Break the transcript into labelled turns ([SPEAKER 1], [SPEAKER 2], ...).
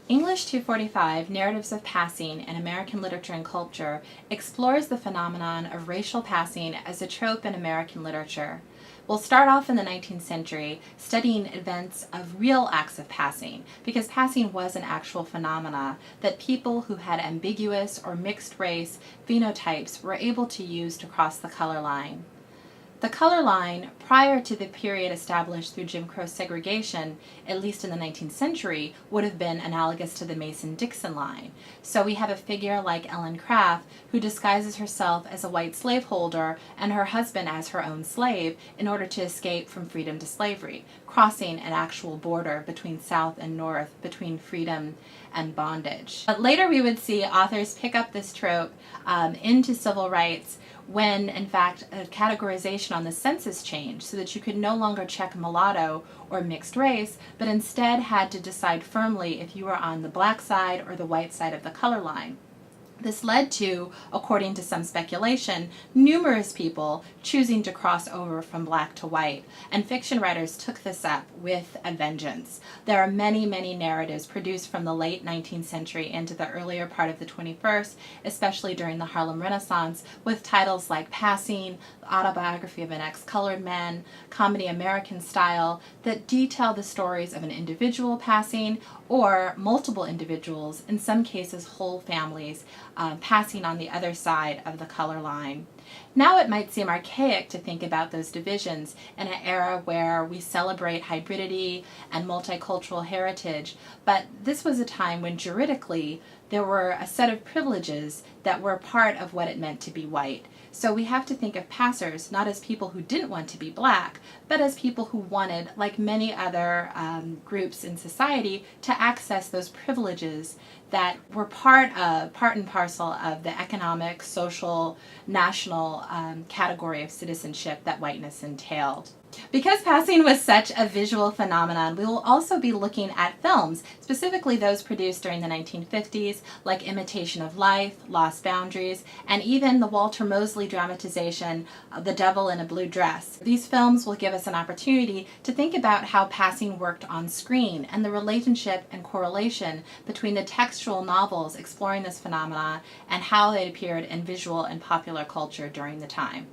[SPEAKER 1] English 245, Narratives of Passing in American Literature and Culture, explores the phenomenon of racial passing as a trope in American literature. We'll start off in the 19th century studying events of real acts of passing, because passing was an actual phenomena that people who had ambiguous or mixed race phenotypes were able to use to cross the color line. The color line, prior to the period established through Jim Crow segregation, at least in the 19th century, would have been analogous to the Mason-Dixon line. So we have a figure like Ellen Craft, who disguises herself as a white slaveholder and her husband as her own slave in order to escape from freedom to slavery, crossing an actual border between South and North, between freedom and bondage. But later we would see authors pick up this trope into civil rights when, in fact, a categorization on the census changed so that you could no longer check mulatto or mixed race, but instead had to decide firmly if you were on the black side or the white side of the color line. This led to, according to some speculation, numerous people choosing to cross over from black to white, and fiction writers took this up with a vengeance. There are many, many narratives produced from the late 19th century into the earlier part of the 21st, especially during the Harlem Renaissance, with titles like Passing, The Autobiography of an Ex-Colored Man, Comedy American Style, that detail the stories of an individual passing or multiple individuals, in some cases whole families, passing on the other side of the color line. Now it might seem archaic to think about those divisions in an era where we celebrate hybridity and multicultural heritage, but this was a time when juridically there were a set of privileges that were part of what it meant to be white. So we have to think of passers not as people who didn't want to be black, but as people who wanted, like many other groups in society, to access those privileges that were part and parcel of the economic, social, national category of citizenship that whiteness entailed. Because passing was such a visual phenomenon, we will also be looking at films, specifically those produced during the 1950s, like Imitation of Life, Lost Boundaries, and even the Walter Mosley dramatization of The Devil in a Blue Dress. These films will give us an opportunity to think about how passing worked on screen and the relationship and correlation between the textual novels exploring this phenomena and how they appeared in visual and popular culture during the time.